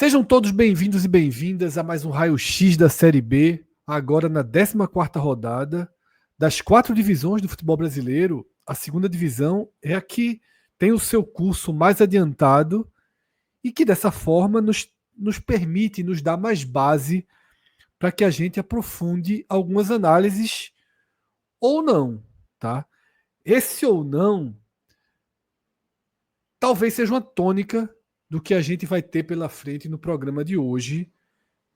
Sejam todos bem-vindos e bem-vindas a mais um Raio-X da Série B, agora na 14ª rodada. Das 4 divisões do futebol brasileiro, a segunda divisão é a que tem o seu curso mais adiantado e que dessa forma nos permite, nos dá mais base para que a gente aprofunde algumas análises ou não, tá? Esse ou não talvez seja uma tônica do que a gente vai ter pela frente no programa de hoje,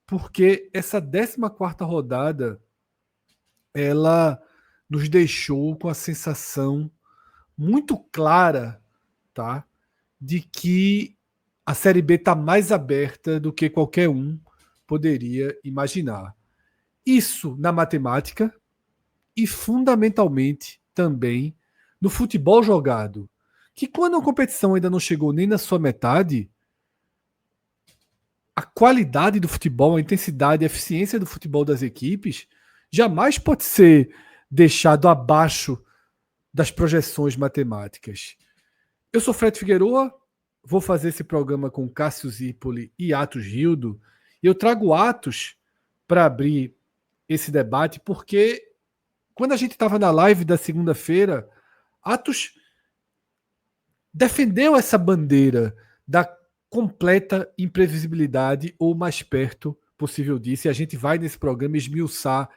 porque essa 14ª rodada ela nos deixou com a sensação muito clara, tá, de que a Série B está mais aberta do que qualquer um poderia imaginar. Isso na matemática e fundamentalmente também no futebol jogado, que quando a competição ainda não chegou nem na sua metade, a qualidade do futebol, a intensidade, a eficiência do futebol das equipes jamais pode ser deixado abaixo das projeções matemáticas. Eu sou Fred Figueroa, vou fazer esse programa com Cássio Zirpoli e Atos Rildo, e eu trago Atos para abrir esse debate, porque quando a gente estava na live da segunda-feira, Atos defendeu essa bandeira da completa imprevisibilidade ou mais perto possível disso, e a gente vai nesse programa esmiuçar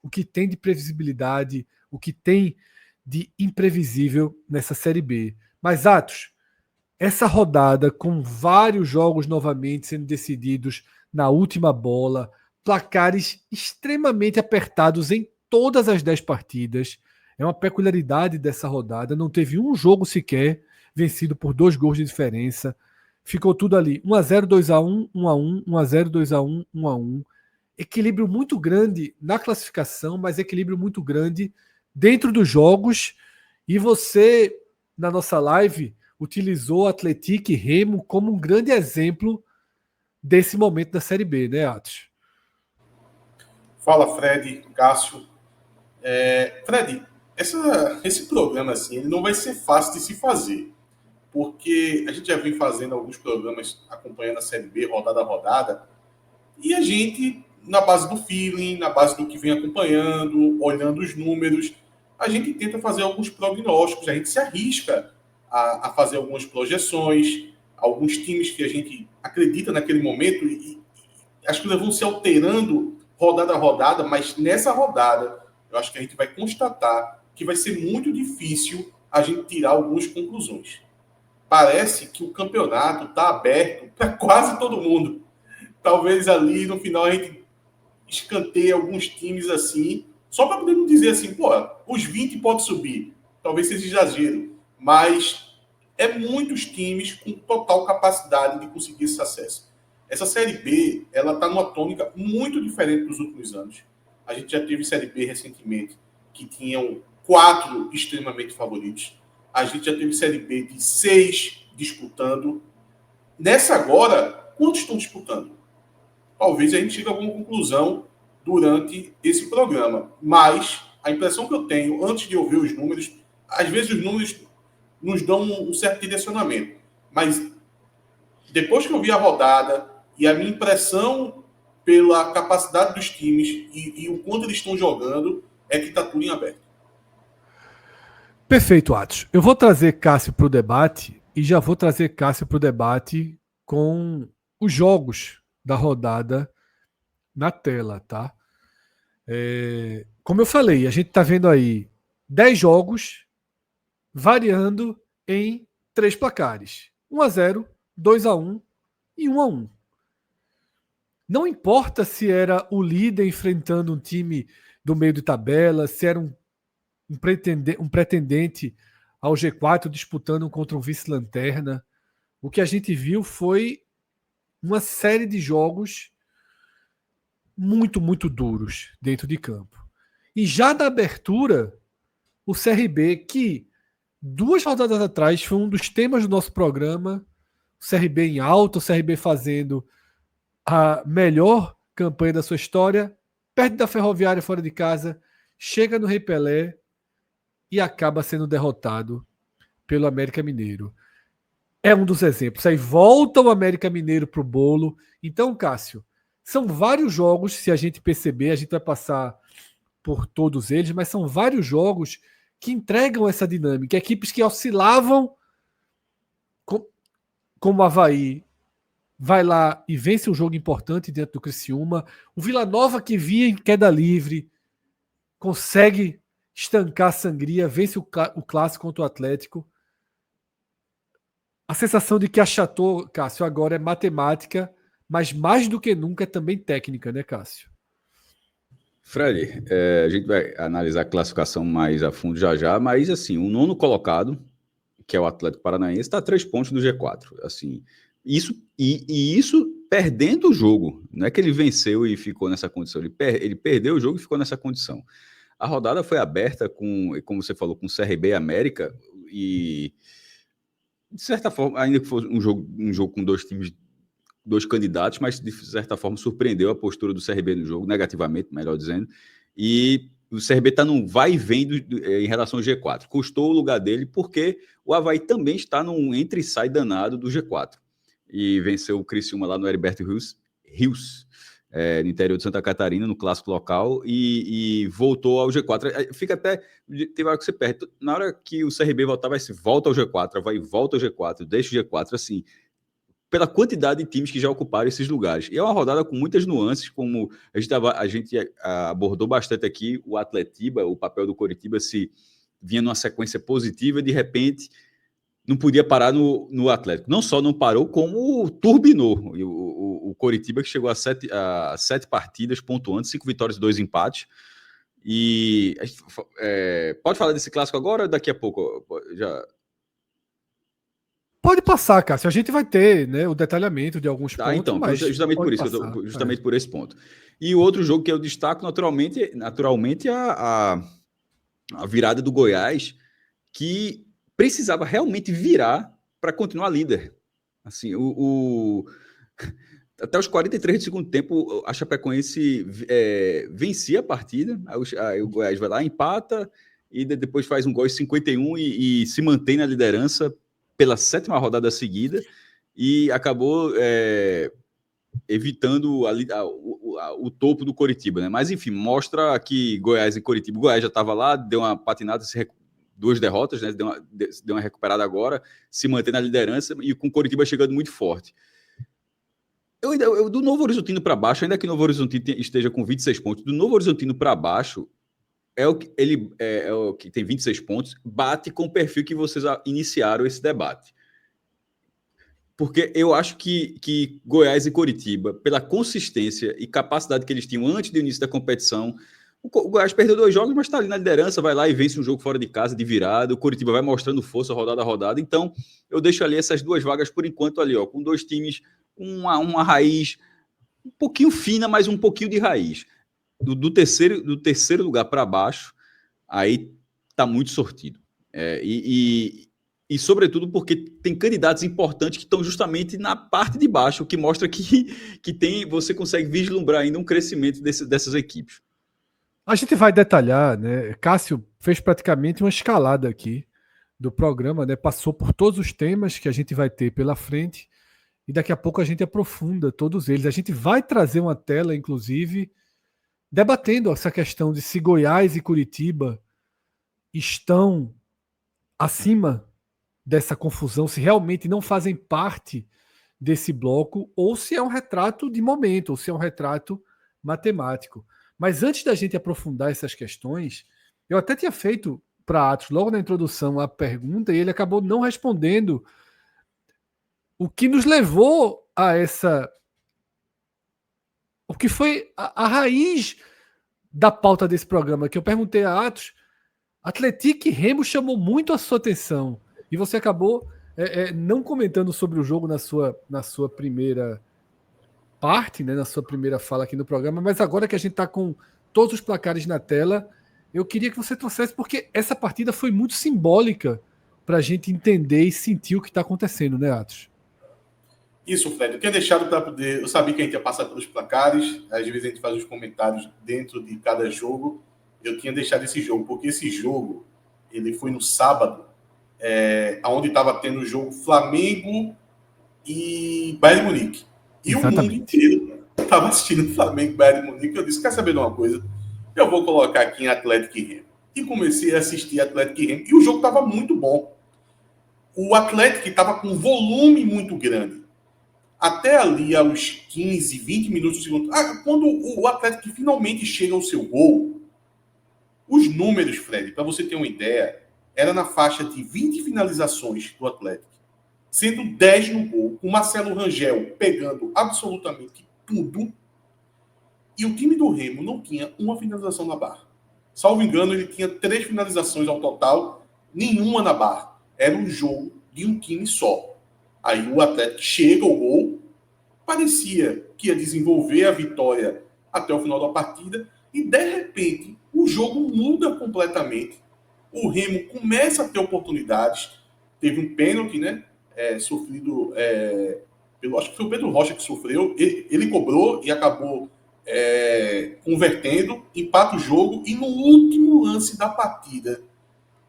o que tem de previsibilidade, o que tem de imprevisível nessa Série B. Mas, Atos, essa rodada com vários jogos novamente sendo decididos na última bola, placares extremamente apertados em todas as 10 partidas, é uma peculiaridade dessa rodada, não teve um jogo sequer vencido por 2 gols de diferença, ficou tudo ali, 1-0, 2-1, 1-1, 1-0, 2-1, 1-1, equilíbrio muito grande na classificação, mas equilíbrio muito grande dentro dos jogos. E você, na nossa live, utilizou Atlético e Remo como um grande exemplo desse momento da Série B, né, Atos? Fala, Fred, Cássio. Fred, esse programa assim, ele não vai ser fácil de se fazer, porque a gente já vem fazendo alguns programas acompanhando a Série B, rodada a rodada, e a gente, na base do feeling, na base do que vem acompanhando, olhando os números, a gente tenta fazer alguns prognósticos, a gente se arrisca a fazer algumas projeções, alguns times que a gente acredita naquele momento, e acho que vão se alterando rodada a rodada, mas nessa rodada, eu acho que a gente vai constatar que vai ser muito difícil a gente tirar algumas conclusões. Parece que o campeonato está aberto para quase todo mundo. Talvez ali no final a gente escanteie alguns times assim, só para poder não dizer assim, pô, os 20 pode subir. Talvez seja exagero, mas é muitos times com total capacidade de conseguir esse acesso. Essa Série B, ela está numa tônica muito diferente dos últimos anos. A gente já teve Série B recentemente, que tinham 4 extremamente favoritos. A gente já teve Série B de 6 disputando. Nessa agora, quantos estão disputando? Talvez a gente chegue a alguma conclusão durante esse programa. Mas a impressão que eu tenho, antes de eu ver os números, às vezes os números nos dão um certo direcionamento. Mas depois que eu vi a rodada e a minha impressão pela capacidade dos times e o quanto eles estão jogando, é que está tudo em aberto. Perfeito, Atos. Eu vou trazer Cássio para o debate e já vou trazer Cássio para o debate com os jogos da rodada na tela, tá? Como eu falei, a gente está vendo aí 10 jogos variando em 3 placares. 1-0, 2-1 e 1-1. Não importa se era o líder enfrentando um time do meio de tabela, se era um pretendente ao G4 disputando contra um vice-lanterna. O que a gente viu foi uma série de jogos muito, muito duros dentro de campo. E já na abertura, o CRB, que 2 rodadas atrás foi um dos temas do nosso programa, o CRB em alta, o CRB fazendo a melhor campanha da sua história, perde da Ferroviária fora de casa, chega no Rei Pelé e acaba sendo derrotado pelo América Mineiro. é um dos exemplos. Aí volta o América Mineiro pro bolo. Então, Cássio, são vários jogos, se a gente perceber, a gente vai passar por todos eles, mas são vários jogos que entregam essa dinâmica. Equipes que oscilavam, como o Avaí, vai lá e vence um jogo importante dentro do Criciúma. O Vila Nova, que vinha em queda livre, consegue estancar a sangria, vence o clássico contra o Atlético. A sensação de que achatou, Cássio, agora é matemática, mas mais do que nunca é também técnica, né, Cássio? Fred, a gente vai analisar a classificação mais a fundo já, mas assim, o nono colocado, que é o Atlético Paranaense, está a 3 pontos do G4. Assim, isso perdendo o jogo. Não é que ele venceu e ficou nessa condição, ele perdeu o jogo e ficou nessa condição. A rodada foi aberta com, como você falou, com CRB e América, e de certa forma, ainda que fosse um jogo com dois times, dois candidatos, mas de certa forma surpreendeu a postura do CRB no jogo, negativamente, melhor dizendo, e o CRB está num vai e vem em relação ao G4. Custou o lugar dele porque o Avaí também está num entra e sai danado do G4. E venceu o Criciúma lá no Heriberto Rios, no interior de Santa Catarina, no clássico local, e voltou ao G4. Fica até... Tem hora que você perde. Na hora que o CRB voltar, vai se volta ao G4, vai e volta ao G4, deixa o G4, assim, pela quantidade de times que já ocuparam esses lugares. E é uma rodada com muitas nuances, como a gente abordou bastante aqui, o Atletiba, o papel do Coritiba, se vinha numa sequência positiva, de repente não podia parar no Atlético. Não só não parou, como turbinou. O Coritiba, que chegou a 7 partidas, pontuando, 5 vitórias e 2 empates. E pode falar desse clássico agora ou daqui a pouco? Já... Pode passar, Cássio. A gente vai ter, né, o detalhamento de alguns pontos, então, mas justamente por isso, justamente por esse ponto. E o outro jogo que eu destaco, naturalmente a virada do Goiás, que precisava realmente virar para continuar líder. Assim, até os 43 do segundo tempo, a Chapecoense vencia a partida, aí o Goiás vai lá, empata, e depois faz um gol em 51 e se mantém na liderança pela 7ª rodada seguida, e acabou evitando o topo do Coritiba, né? Mas enfim, mostra que Goiás e Coritiba, o Goiás já estava lá, deu uma patinada, 2 derrotas, né? Deu uma recuperada agora, se mantém na liderança, e com o Coritiba chegando muito forte. Do Novo Horizontino para baixo, ainda que o Novo Horizontino esteja com 26 pontos, do Novo Horizontino para baixo, ele é o que tem 26 pontos, bate com o perfil que vocês iniciaram esse debate. Porque eu acho que Goiás e Coritiba, pela consistência e capacidade que eles tinham antes do início da competição, o Goiás perdeu 2 jogos, mas está ali na liderança, vai lá e vence um jogo fora de casa, de virada, o Coritiba vai mostrando força rodada a rodada, então eu deixo ali essas 2 vagas por enquanto ali, com 2 times, uma raiz um pouquinho fina, mas um pouquinho de raiz. Do terceiro lugar para baixo, aí está muito sortido. E sobretudo porque tem candidatos importantes que estão justamente na parte de baixo, o que mostra que você consegue vislumbrar ainda um crescimento dessas equipes. A gente vai detalhar, né? Cássio fez praticamente uma escalada aqui do programa, né? Passou por todos os temas que a gente vai ter pela frente e daqui a pouco a gente aprofunda todos eles. A gente vai trazer uma tela, inclusive, debatendo essa questão de se Goiás e Curitiba estão acima dessa confusão, se realmente não fazem parte desse bloco, ou se é um retrato de momento, ou se é um retrato matemático. Mas antes da gente aprofundar essas questões, eu até tinha feito para Atos logo na introdução a pergunta e ele acabou não respondendo, o que nos levou a essa... O que foi a raiz da pauta desse programa, que eu perguntei a Atos, Atlético e Remo chamou muito a sua atenção, e você acabou não comentando sobre o jogo na sua primeira parte, né, na sua primeira fala aqui no programa, mas agora que a gente está com todos os placares na tela, eu queria que você trouxesse, porque essa partida foi muito simbólica para a gente entender e sentir o que está acontecendo, né, Atos? Isso, Fred. Eu tinha deixado para poder... Eu sabia que a gente ia passar pelos placares, às vezes a gente faz os comentários dentro de cada jogo. Eu tinha deixado esse jogo, porque esse jogo ele foi no sábado, onde estava tendo o jogo Flamengo e Bayern de Munique. E Exatamente. O mundo inteiro estava assistindo Flamengo e Bayern de Munique. Eu disse, quer saber de uma coisa? Eu vou colocar aqui em Atlético e Remo. E comecei a assistir Atlético e Remo. E o jogo estava muito bom. O Atlético estava com um volume muito grande. Até ali, aos 15, 20 minutos do segundo. Quando o Atlético finalmente chega ao seu gol, os números, Fred, para você ter uma ideia, era na faixa de 20 finalizações do Atlético, sendo 10 no gol, com Marcelo Rangel pegando absolutamente tudo, e o time do Remo não tinha uma finalização na barra. Salvo engano, ele tinha 3 finalizações ao total, nenhuma na barra. Era um jogo de um time só. Aí o Atlético chega ao gol, parecia que ia desenvolver a vitória até o final da partida, e de repente o jogo muda completamente. O Remo começa a ter oportunidades. Teve um pênalti, né? Sofrido acho que foi o Pedro Rocha que sofreu. Ele cobrou e acabou convertendo, empata o jogo, e no último lance da partida,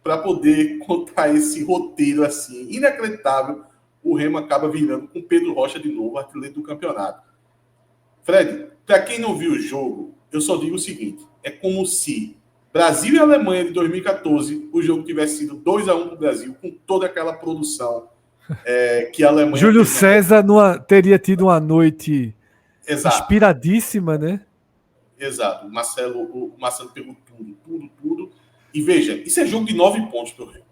para poder contar esse roteiro assim inacreditável, o Remo acaba virando com Pedro Rocha de novo, artilheiro do campeonato. Fred, para quem não viu o jogo, eu só digo o seguinte: é como se Brasil e Alemanha de 2014, o jogo tivesse sido 2-1 para o Brasil, com toda aquela produção que a Alemanha... Júlio César teria tido uma noite inspiradíssima, né? Exato. O Marcelo pegou tudo. E veja, isso é jogo de 9 pontos para o Remo.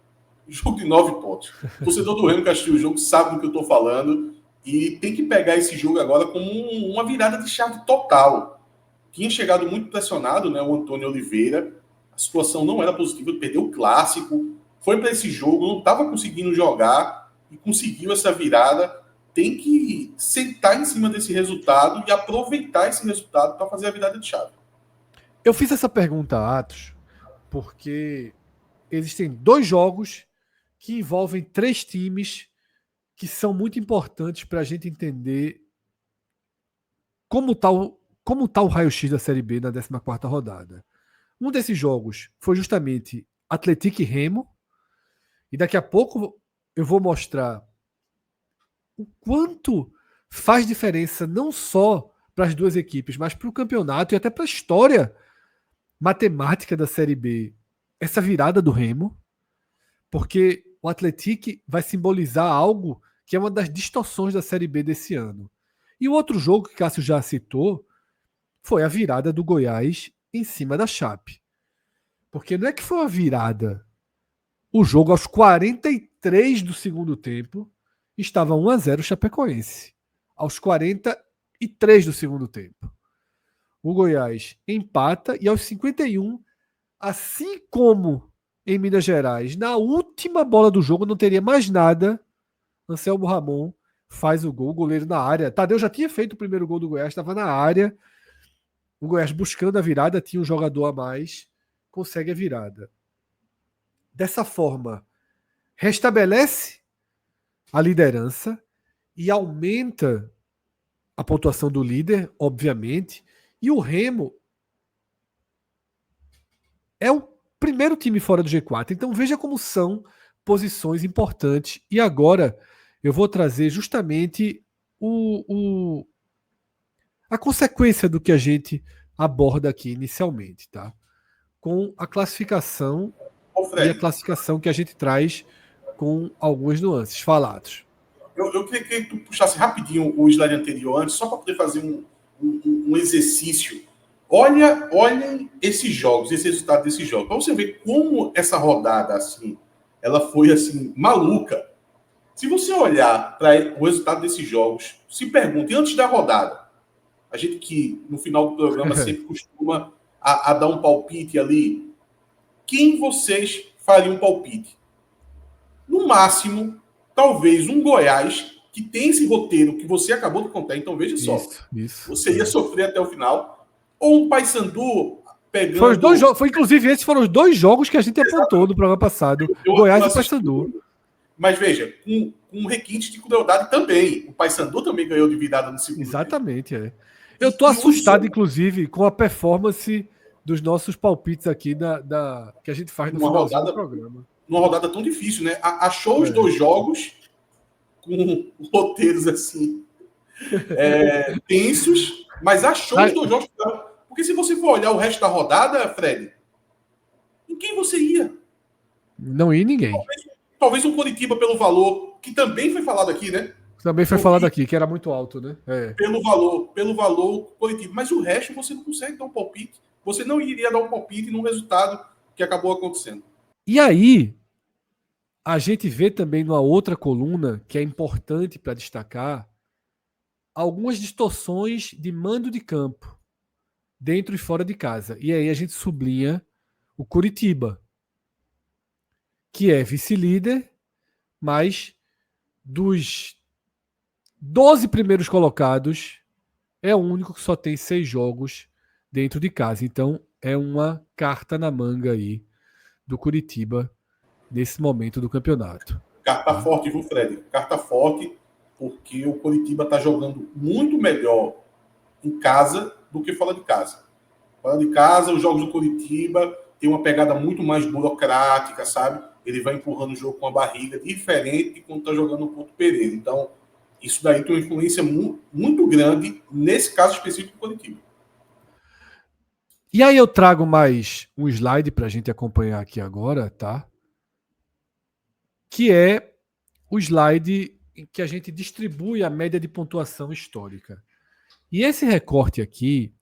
Jogo de 9 pontos. O torcedor do Remo que assistiu o jogo sabe do que eu estou falando e tem que pegar esse jogo agora como uma virada de chave total. Tinha chegado muito pressionado, né, o Antônio Oliveira. A situação não era positiva, ele perdeu o clássico, foi para esse jogo, não estava conseguindo jogar e conseguiu essa virada. Tem que sentar em cima desse resultado e aproveitar esse resultado para fazer a virada de chave. Eu fiz essa pergunta a Atos porque existem 2 jogos que envolvem 3 times que são muito importantes para a gente entender como está o raio-x da Série B na 14ª rodada. Um desses jogos foi justamente Atlético e Remo, e daqui a pouco eu vou mostrar o quanto faz diferença não só para as 2 equipes, mas para o campeonato e até para a história matemática da Série B, essa virada do Remo, porque o Atlético vai simbolizar algo que é uma das distorções da Série B desse ano. E o outro jogo que Cássio já citou foi a virada do Goiás em cima da Chape. Porque não é que foi uma virada. O jogo aos 43 do segundo tempo estava 1-0 Chapecoense. Aos 43 do segundo tempo. O Goiás empata e aos 51, assim como em Minas Gerais, na última bola do jogo, não teria mais nada, Anselmo Ramon faz o gol, o goleiro na área. Tadeu já tinha feito o primeiro gol do Goiás, estava na área. O Goiás buscando a virada, tinha um jogador a mais, consegue a virada. Dessa forma, restabelece a liderança e aumenta a pontuação do líder, obviamente. E o Remo é o primeiro time fora do G4. Então veja como são posições importantes. E agora eu vou trazer justamente a consequência do que a gente aborda aqui inicialmente, tá? Com a classificação e a classificação que a gente traz com algumas nuances falados. Eu queria que tu puxasse rapidinho o slide anterior antes, só para poder fazer um exercício. Olhem esses jogos, esse resultado desses jogos, para você ver como essa rodada assim, ela foi assim maluca. Se você olhar para o resultado desses jogos, se pergunte antes da rodada. A gente que no final do programa sempre costuma a dar um palpite ali. Quem vocês fariam um palpite? No máximo, talvez um Goiás que tem esse roteiro que você acabou de contar. Então veja só, isso. Você ia sofrer até o final. Ou um Paysandu pegando... Foi os 2 jogos, inclusive esses foram os 2 jogos que a gente apontou no programa passado. Goiás e Paysandu. Mas veja, com um requinte de crueldade também. O Paysandu também ganhou de virada no segundo. Exatamente, é. Eu tô assustado, inclusive, com a performance dos nossos palpites aqui que a gente faz no finalzinho do programa. numa rodada tão difícil, né? Achou os 2 jogos com roteiros assim tensos, mas achou os 2 jogos. Porque se você for olhar o resto da rodada, Fred, em quem você ia? Não ia ninguém. Talvez um Coritiba pelo valor, que também foi falado aqui, né? Também foi falado aqui, que era muito alto, né? Pelo valor Coritiba. Mas o resto você não consegue dar um palpite. Você não iria dar um palpite no resultado que acabou acontecendo. E aí, a gente vê também numa outra coluna, que é importante para destacar, algumas distorções de mando de campo, dentro e fora de casa. E aí a gente sublinha o Coritiba, que é vice-líder, mas dos 12 primeiros colocados, é o único que só tem 6 jogos dentro de casa. Então, é uma carta na manga aí do Coritiba nesse momento do campeonato. Carta forte, viu, Fred? Carta forte, porque o Coritiba está jogando muito melhor em casa do que fora de casa. Fora de casa, os jogos do Coritiba têm uma pegada muito mais burocrática, sabe? Ele vai empurrando o jogo com a barriga, diferente de quando está jogando no Couto Pereira. Então, isso daí tem uma influência muito grande nesse caso específico do Coritiba. E aí eu trago mais um slide para a gente acompanhar aqui agora, tá? Que é o slide em que a gente distribui a média de pontuação histórica. E esse recorte aqui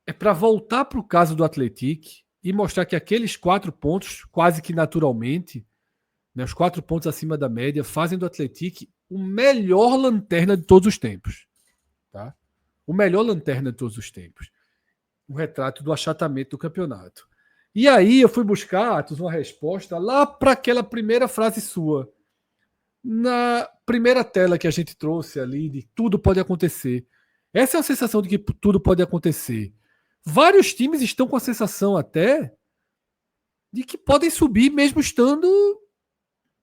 é para voltar para o caso do Atlético e mostrar que aqueles 4 pontos, quase que naturalmente, né, os 4 pontos acima da média, fazem do Atlético o melhor lanterna de todos os tempos. Tá? O melhor lanterna de todos os tempos. Um retrato do achatamento do campeonato. E aí eu fui buscar, Atos, uma resposta lá para aquela primeira frase sua. Na primeira tela que a gente trouxe ali, de tudo pode acontecer. Essa é a sensação de que tudo pode acontecer. Vários times estão com a sensação até de que podem subir mesmo estando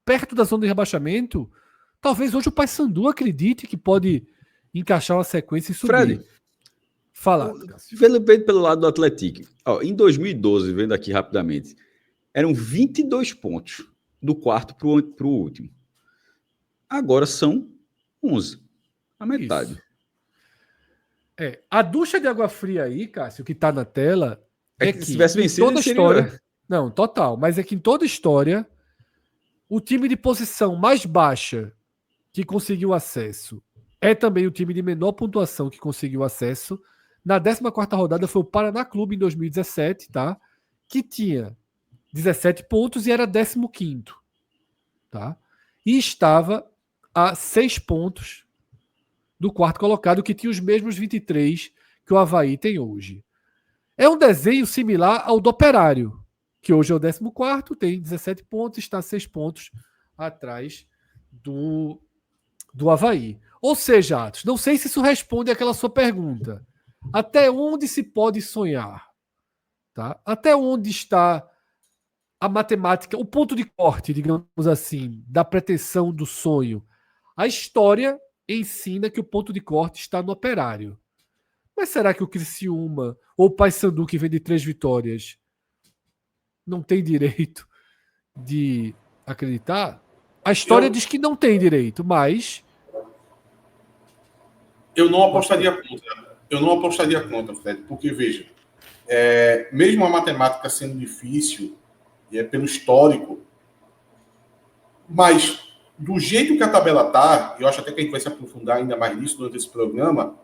perto da zona de rebaixamento. Talvez hoje o Paysandu acredite que pode encaixar uma sequência e subir. Fred, fala. Vendo pelo lado do Atlético, em 2012, vendo aqui rapidamente, eram 22 pontos do quarto para o último. Agora são 11. A metade. Isso. A ducha de água fria aí, Cássio, que está na tela, é que se tivesse vencido, toda história... Não, total. Mas é que em toda história, o time de posição mais baixa que conseguiu acesso é também o time de menor pontuação que conseguiu acesso. Na 14ª rodada foi o Paraná Clube em 2017, tá? Que tinha 17 pontos e era 15º, tá? E estava a 6 pontos do quarto colocado, que tinha os mesmos 23 que o Avaí tem hoje. É um desenho similar ao do Operário, que hoje é o 14º, tem 17 pontos, está a 6 pontos atrás do Avaí. Ou seja, Atos, não sei se isso responde àquela sua pergunta. Até onde se pode sonhar? Tá? Até onde está a matemática, o ponto de corte, digamos assim, da pretensão do sonho? A história ensina que o ponto de corte está no Operário. Mas será que o Criciúma ou o Paysandu, que vem de 3 vitórias, não tem direito de acreditar? A história diz que não tem direito, mas... Eu não apostaria contra. Eu não apostaria contra, Fred, porque, veja, mesmo a matemática sendo difícil, pelo histórico, mas do jeito que a tabela está, eu acho até que a gente vai se aprofundar ainda mais nisso durante esse programa,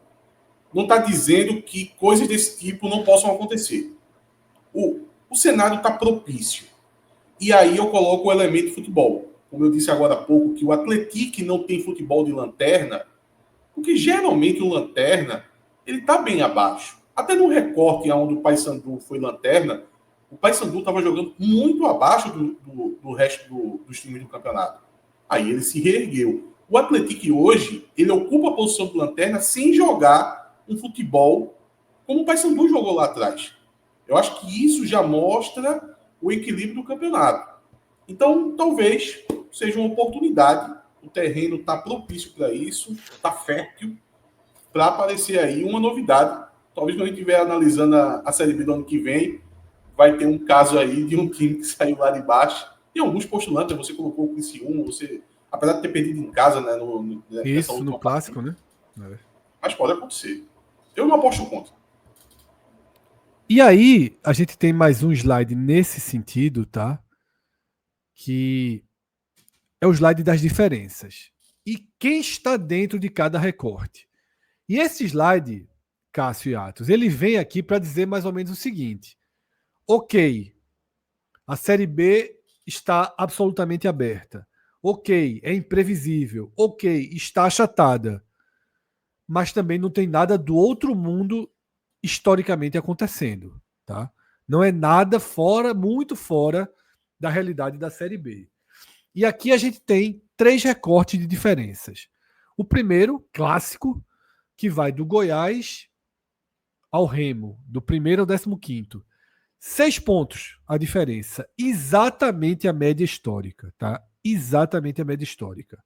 não está dizendo que coisas desse tipo não possam acontecer. O cenário está propício. E aí eu coloco o elemento futebol. Como eu disse agora há pouco, que o Atlético não tem futebol de lanterna, porque geralmente o lanterna ele está bem abaixo. Até no recorte onde o Paysandu foi lanterna, o Paysandu estava jogando muito abaixo do resto dos times do campeonato. Aí ele se reergueu. O Atlético hoje, ele ocupa a posição do lanterna sem jogar um futebol como o Paysandu jogou lá atrás. Eu acho que isso já mostra o equilíbrio do campeonato. Então, talvez seja uma oportunidade. O terreno está propício para isso, está fértil, para aparecer aí uma novidade. Talvez quando a gente estiver analisando a Série B do ano que vem, vai ter um caso aí de um time que saiu lá de baixo. Tem alguns postulantes, você colocou o Criciúma, você, apesar de ter perdido em casa, né, Isso, no clássico, né? Mas pode acontecer. Eu não aposto contra. E aí, a gente tem mais um slide nesse sentido, tá? Que é o slide das diferenças. E quem está dentro de cada recorte. E esse slide, Cássio e Atos, ele vem aqui para dizer mais ou menos o seguinte: ok, a Série B está absolutamente aberta. Ok, é imprevisível. Ok, está achatada. Mas também não tem nada do outro mundo historicamente acontecendo. Tá? Não é nada fora, muito fora da realidade da Série B. E aqui a gente tem 3 recortes de diferenças. O primeiro, clássico, que vai do Goiás ao Remo, do primeiro ao 15º. 6 pontos a diferença. Exatamente a média histórica, tá? Exatamente a média histórica.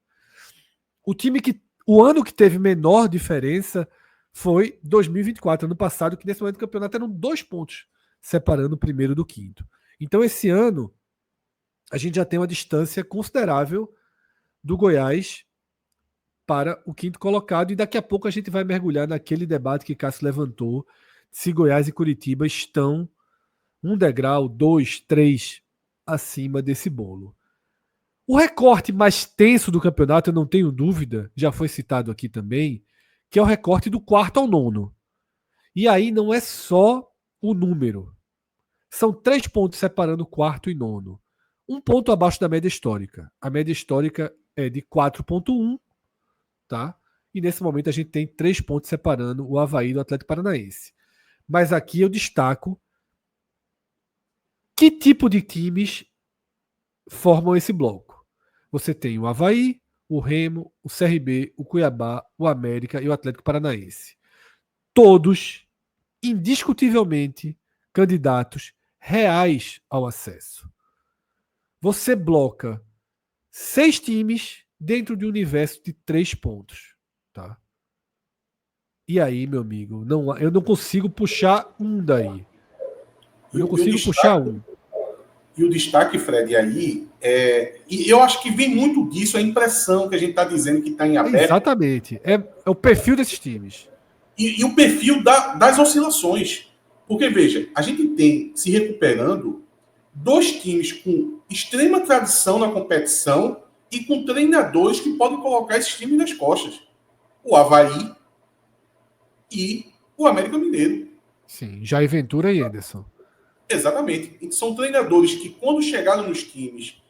O ano que teve menor diferença foi 2024, ano passado, que nesse momento do campeonato eram 2 pontos separando o primeiro do quinto. Então esse ano a gente já tem uma distância considerável do Goiás para o quinto colocado, e daqui a pouco a gente vai mergulhar naquele debate que Cássio levantou, se Goiás e Curitiba estão 1 degrau, 2, 3 acima desse bolo. O recorte mais tenso do campeonato, eu não tenho dúvida, já foi citado aqui também, que é o recorte do 4º ao 9º. E aí não é só o número. São 3 pontos separando o 4º e 9º. 1 ponto abaixo da média histórica. A média histórica é de 4,1, tá? E nesse momento a gente tem 3 pontos separando o Avaí do Atlético Paranaense. Mas aqui eu destaco que tipo de times formam esse bloco. Você tem o Avaí, o Remo, o CRB, o Cuiabá, o América e o Atlético Paranaense. Todos, indiscutivelmente, candidatos reais ao acesso. Você bloca 6 times dentro de um universo de 3 pontos. Tá? E aí, meu amigo, eu não consigo puxar um daí. Eu não consigo puxar um. E o destaque, Fred, aí, e eu acho que vem muito disso, a impressão que a gente está dizendo que está em aberto. Exatamente. É o perfil desses times. E o perfil das oscilações. Porque, veja, a gente tem se recuperando 2 times com extrema tradição na competição e com treinadores que podem colocar esses times nas costas. O Avaí e o América Mineiro. Sim, Jair Ventura e Anderson. Exatamente. São treinadores que, quando chegaram nos times,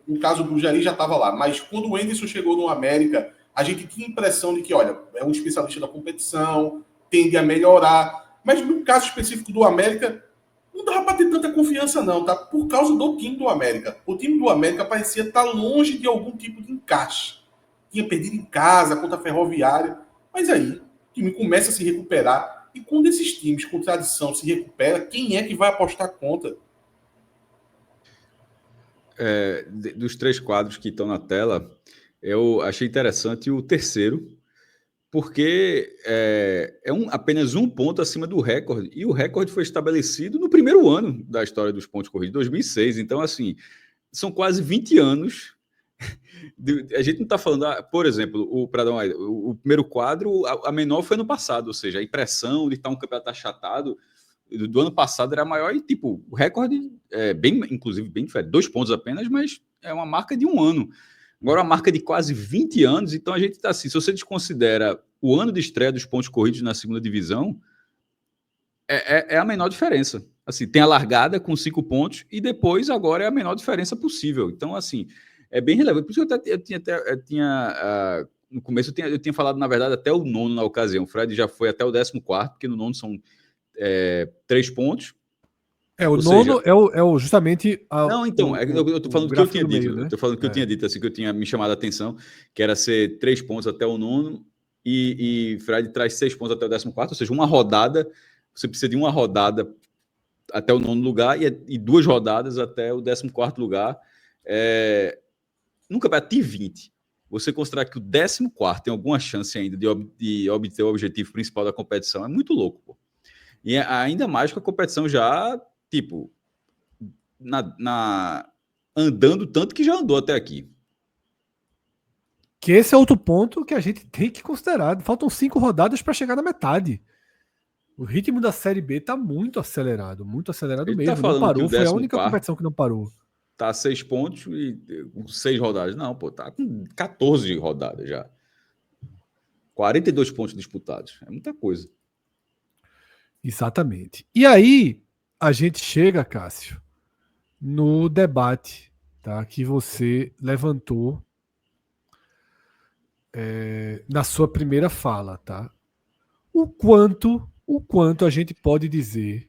no caso do Jair já estava lá, mas quando o Anderson chegou no América, a gente tinha a impressão de que, olha, é um especialista da competição, tende a melhorar. Mas no caso específico do América, não dava para ter tanta confiança não, tá? Por causa do time do América. O time do América parecia estar longe de algum tipo de encaixe. Tinha perdido em casa, contra a Ferroviária. Mas aí, o time começa a se recuperar. E quando esses times com tradição se recuperam, quem é que vai apostar contra? Dos 3 quadros que estão na tela, eu achei interessante o terceiro, porque apenas 1 ponto acima do recorde, e o recorde foi estabelecido no primeiro ano da história dos pontos corridos, 2006. Então, assim, são quase 20 anos. A gente não está falando, por exemplo, o primeiro quadro, a menor foi ano passado, ou seja, a impressão de estar um campeonato achatado do ano passado era maior, e tipo, o recorde inclusive bem diferente, 2 pontos apenas, mas é uma marca de 1 ano. Agora, uma marca de quase 20 anos, então a gente está assim, se você desconsidera o ano de estreia dos pontos corridos na segunda divisão, é a menor diferença. Assim, tem a largada com 5 pontos e depois agora é a menor diferença possível. Então, assim, é bem relevante. Por isso que eu tinha no começo eu tinha falado, na verdade, até o 9º na ocasião. O Fred já foi até o 14º, porque no 9º são 3 pontos. O 9º é justamente... Não, então, eu estou falando do que eu tinha dito. Né? Eu estou falando do que eu tinha dito, assim, que eu tinha me chamado a atenção, que era ser 3 pontos até o 9º, e Fred traz 6 pontos até o 14º, ou seja, uma rodada, você precisa de uma rodada até o 9º lugar e 2 rodadas até o 14º lugar. No campeonato de 20, você considerar que o 14º tem alguma chance ainda de obter o objetivo principal da competição, é muito louco, pô. E ainda mais com a competição já, tipo, andando tanto que já andou até aqui. Que esse é outro ponto que a gente tem que considerar. Faltam 5 rodadas para chegar na metade. O ritmo da Série B está muito acelerado Ele mesmo. tá Não falando que o parou, foi a única 14º competição que não parou. tá a 6 pontos e 6 rodadas. Não, pô, tá com 14 rodadas já. 42 pontos disputados. É muita coisa. Exatamente. E aí, a gente chega, Cássio, no debate, tá, que você levantou na sua primeira fala, tá? O quanto a gente pode dizer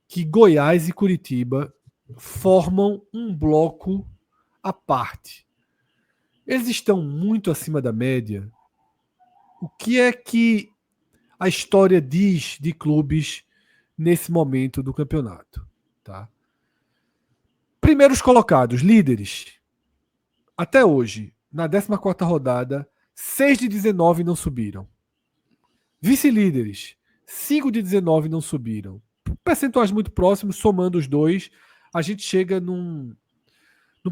que Goiás e Curitiba formam um bloco à parte. Eles estão muito acima da média. O que é que a história diz de clubes nesse momento do campeonato? Tá? Primeiros colocados, líderes. Até hoje, na 14ª rodada, 6 de 19 não subiram. Vice-líderes, 5 de 19 não subiram. Percentuais muito próximos, somando os dois, a gente chega num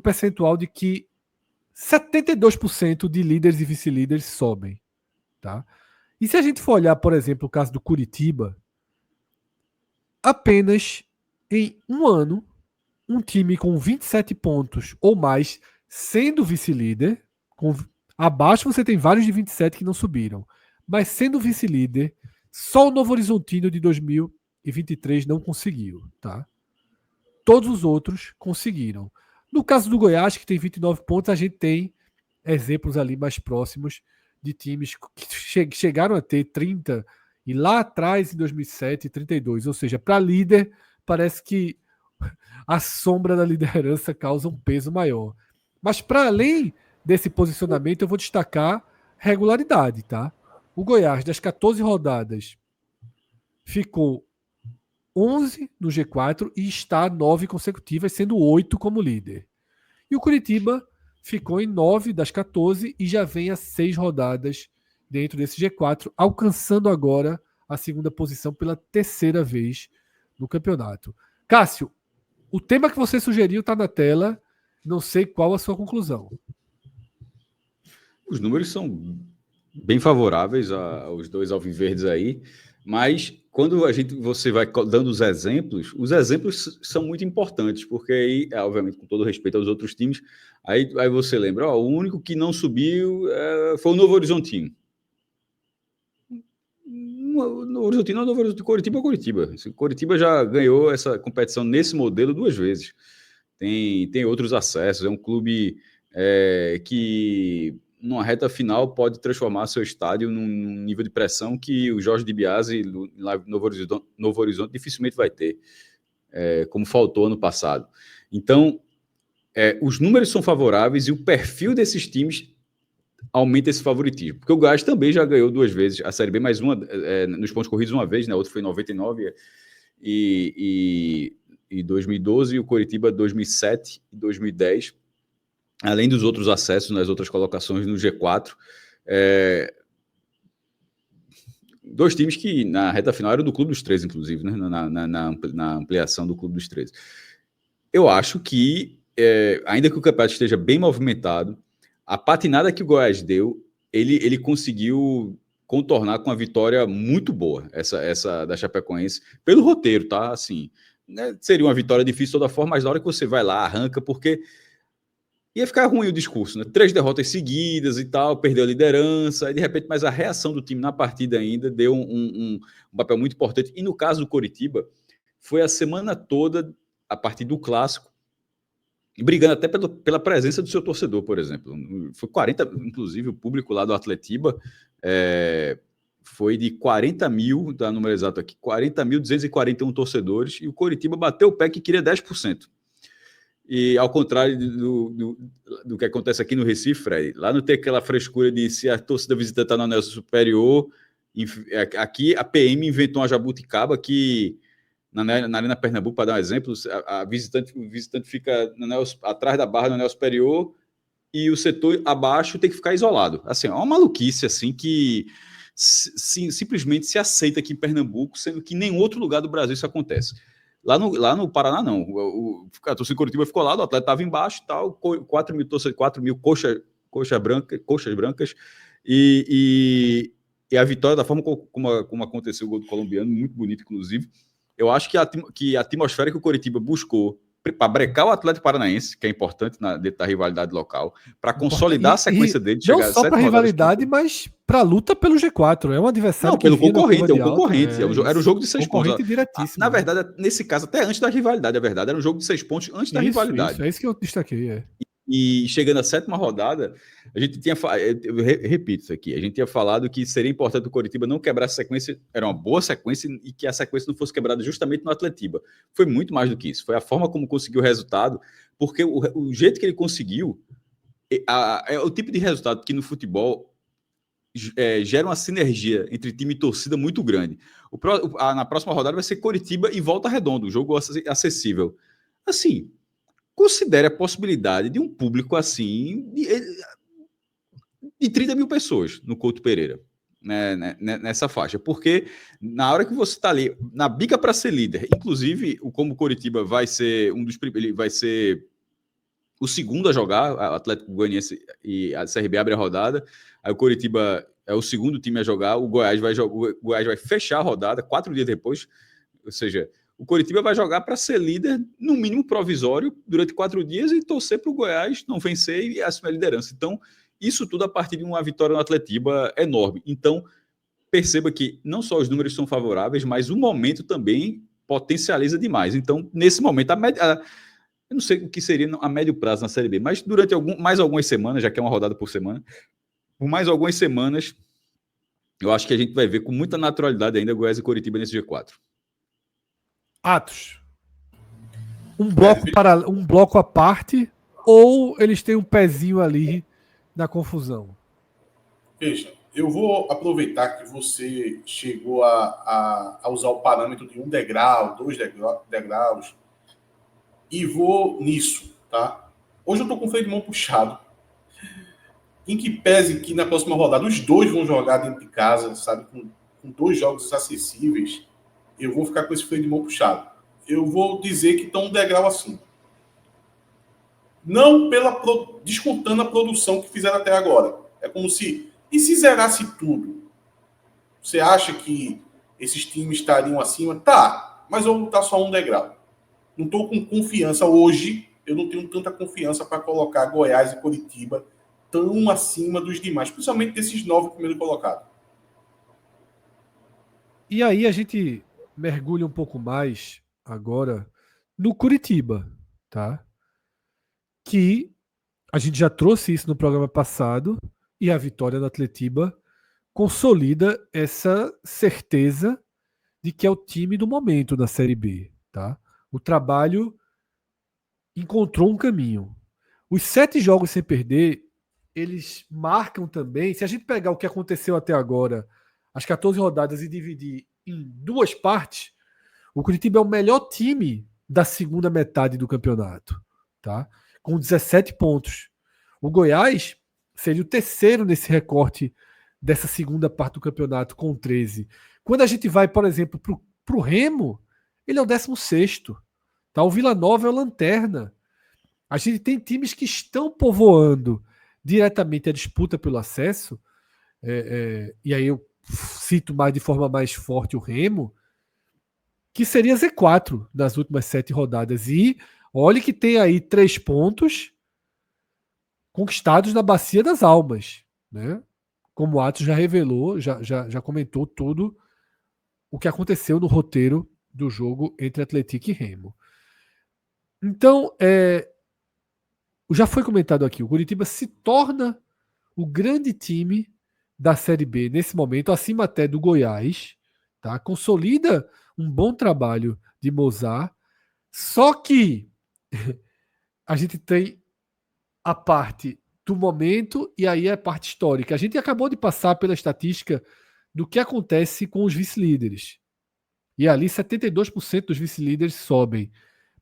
percentual de que 72% de líderes e vice-líderes sobem. Tá? E se a gente for olhar, por exemplo, o caso do Curitiba, apenas em um ano, um time com 27 pontos ou mais, sendo vice-líder, abaixo você tem vários de 27 que não subiram, mas sendo vice-líder, só o Novo Horizontino de 2023 não conseguiu. Tá? Todos os outros conseguiram. No caso do Goiás, que tem 29 pontos, a gente tem exemplos ali mais próximos de times que chegaram a ter 30 e lá atrás, em 2007, 32. Ou seja, para líder, parece que a sombra da liderança causa um peso maior. Mas para além desse posicionamento, eu vou destacar regularidade. Tá? O Goiás, das 14 rodadas, ficou 11 no G4 e está 9 consecutivas, sendo 8 como líder. E o Curitiba ficou em 9 das 14 e já vem a 6 rodadas dentro desse G4, alcançando agora a segunda posição pela terceira vez no campeonato. Cássio, o tema que você sugeriu está na tela, não sei qual a sua conclusão. Os números são bem favoráveis aos dois alviverdes aí, mas quando você vai dando os exemplos são muito importantes, porque aí, obviamente, com todo respeito aos outros times, aí você lembra, o único que não subiu foi o Novo Horizontino. No Horizontino, Novo Horizontino, Curitiba é Curitiba. Curitiba já ganhou essa competição nesse modelo 2 vezes. Tem outros acessos, é um clube que numa reta final pode transformar seu estádio num nível de pressão que o Jorge Di Biase lá no Novo Horizonte dificilmente vai ter, como faltou ano passado. Então, os números são favoráveis e o perfil desses times aumenta esse favoritismo. Porque o Goiás também já ganhou 2 vezes a Série B, mais uma nos pontos corridos uma vez, né? Outra foi em 99 e 2012, e o Coritiba 2007 e 2010. Além dos outros acessos nas outras colocações no G4, 2 times que na reta final eram do Clube dos 13, inclusive, né? na ampliação do Clube dos 13. Eu acho que, ainda que o campeonato esteja bem movimentado, a patinada que o Goiás deu, ele conseguiu contornar com uma vitória muito boa, essa da Chapecoense, pelo roteiro, tá? Assim, né? Seria uma vitória difícil de toda forma, mas na hora que você vai lá, arranca, porque ia ficar ruim o discurso, né? 3 derrotas seguidas e tal, perdeu a liderança, e de repente, mas a reação do time na partida ainda deu um papel muito importante. E no caso do Coritiba, foi a semana toda, a partir do clássico, brigando até pela presença do seu torcedor, por exemplo. Foi 40, inclusive, o público lá do Atletiba foi de 40 mil, dá o número exato aqui, 40.241 torcedores, e o Coritiba bateu o pé que queria 10%. E ao contrário do que acontece aqui no Recife, Fred, lá não tem aquela frescura de se a torcida visitante está no anel superior. Aqui a PM inventou uma jabuticaba que na Arena Pernambuco, para dar um exemplo, o visitante fica atrás da barra no anel superior e o setor abaixo tem que ficar isolado. Assim, é uma maluquice assim que simplesmente se aceita aqui em Pernambuco, sendo que em nenhum outro lugar do Brasil isso acontece. Lá no Paraná, não. A torcida do Coritiba ficou lá, o atleta estava embaixo e tal, 4 mil coxas brancas, e a vitória, da forma como aconteceu o gol do colombiano, muito bonito, inclusive. Eu acho que a atmosfera que o Coritiba buscou para brecar o Atlético Paranaense, que é importante dentro da rivalidade local, para consolidar a sequência dele. Não só para a rivalidade, mas para a luta pelo G4. É um adversário não, pelo concorrente, alta, era um jogo de 6 pontos. Concorrente diretíssimo. Na verdade, nesse caso, até antes da rivalidade, a verdade, era um jogo de 6 pontos antes da rivalidade. É isso que eu destaquei. E chegando à 7ª rodada, a gente tinha, eu repito isso aqui, a gente tinha falado que seria importante o Coritiba não quebrar essa sequência, era uma boa sequência, e que a sequência não fosse quebrada justamente no Atletiba. Foi muito mais do que isso, foi a forma como conseguiu o resultado, porque o jeito que ele conseguiu é o tipo de resultado que no futebol gera uma sinergia entre time e torcida muito grande. Na próxima rodada vai ser Coritiba e Volta Redonda, um jogo acessível. Assim, considere a possibilidade de um público assim de 30 mil pessoas no Couto Pereira, né, nessa faixa, porque na hora que você está ali na bica para ser líder, inclusive como o Coritiba vai ser ele vai ser o segundo a jogar, o Atlético Goianiense e a CRB abre a rodada, aí o Coritiba é o segundo time a jogar, o Goiás vai fechar a rodada 4 dias depois, ou seja, o Coritiba vai jogar para ser líder, no mínimo provisório, durante 4 dias e torcer para o Goiás não vencer e assumir a liderança. Então, isso tudo a partir de uma vitória no Atletiba enorme. Então, perceba que não só os números são favoráveis, mas o momento também potencializa demais. Então, nesse momento, eu não sei o que seria a médio prazo na Série B, mas durante mais algumas semanas, já que é uma rodada por semana, por mais algumas semanas, eu acho que a gente vai ver com muita naturalidade ainda Goiás e Coritiba nesse G4. Atos. Um bloco à parte, ou eles têm um pezinho ali na confusão? Veja, eu vou aproveitar que você chegou a usar o parâmetro de 1 degrau, 2 degraus, e vou nisso, tá? Hoje eu estou com o freio de mão puxado, em que pese que na próxima rodada os dois vão jogar dentro de casa, sabe, com 2 jogos acessíveis, eu vou ficar com esse freio de mão puxado. Eu vou dizer que estão um degrau acima. Não descontando a produção que fizeram até agora. É como se... E se zerasse tudo? Você acha que esses times estariam acima? Tá, mas eu vou botar só 1 degrau. Não estou com confiança hoje, eu não tenho tanta confiança para colocar Goiás e Coritiba tão acima dos demais, principalmente desses 9 primeiros colocados. E aí a gente mergulha um pouco mais agora no Coritiba, tá? Que a gente já trouxe isso no programa passado, e a vitória do Atletiba consolida essa certeza de que é o time do momento da Série B, tá? O trabalho encontrou um caminho. Os 7 jogos sem perder, eles marcam também, se a gente pegar o que aconteceu até agora, as 14 rodadas, e dividir em 2 partes, o Coritiba é o melhor time da segunda metade do campeonato, tá? Com 17 pontos. O Goiás seria o terceiro nesse recorte dessa segunda parte do campeonato, com 13. Quando a gente vai, por exemplo, para o Remo, ele é o 16º. Tá? O Vila Nova é o lanterna. A gente tem times que estão povoando diretamente a disputa pelo acesso, e aí eu cito de forma mais forte o Remo, que seria Z4 nas últimas 7 rodadas. E olhe que tem aí 3 pontos conquistados na Bacia das Almas, né? Como o Atos já revelou, já comentou tudo o que aconteceu no roteiro do jogo entre Atlético e Remo. Então, já foi comentado aqui, o Coritiba se torna o grande time da Série B nesse momento, acima até do Goiás, tá? Consolida um bom trabalho de Mozart, só que a gente tem a parte do momento e aí a parte histórica. A gente acabou de passar pela estatística do que acontece com os vice-líderes. E ali 72% dos vice-líderes sobem.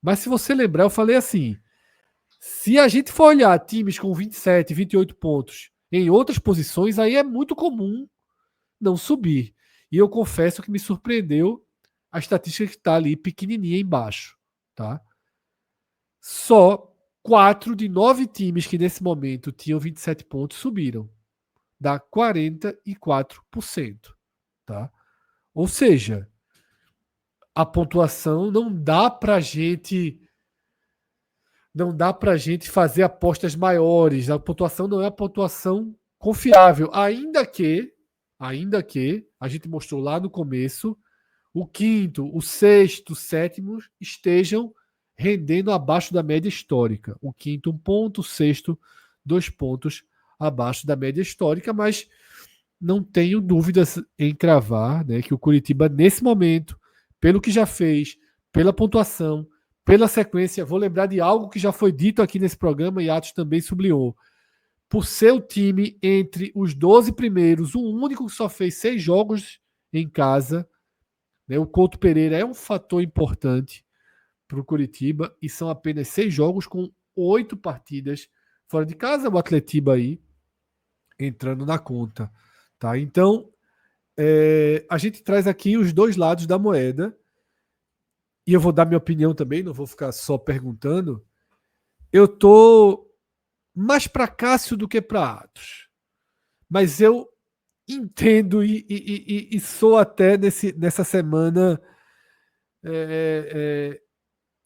Mas se você lembrar, eu falei assim, se a gente for olhar times com 27, 28 pontos em outras posições, aí é muito comum não subir. E eu confesso que me surpreendeu a estatística que está ali pequenininha embaixo. Tá? Só 4 de 9 times que nesse momento tinham 27 pontos subiram. Dá 44%. Tá? Ou seja, a pontuação não dá para gente fazer apostas maiores. A pontuação não é a pontuação confiável, ainda que a gente mostrou lá no começo, o quinto, o sexto, o sétimo estejam rendendo abaixo da média histórica. O quinto 1 ponto, o sexto 2 pontos abaixo da média histórica, mas não tenho dúvidas em cravar, né, que o Curitiba nesse momento, pelo que já fez, pela pontuação, pela sequência, vou lembrar de algo que já foi dito aqui nesse programa e Atos também sublinhou. Por ser o time entre os 12 primeiros, o único que só fez 6 jogos em casa, né, o Couto Pereira é um fator importante para o Curitiba e são apenas 6 jogos com 8 partidas fora de casa, o Atletiba aí entrando na conta. Tá? Então, a gente traz aqui os dois lados da moeda. E eu vou dar minha opinião também, não vou ficar só perguntando. Eu tô mais para Cássio do que para Atos. Mas eu entendo e sou até nessa semana.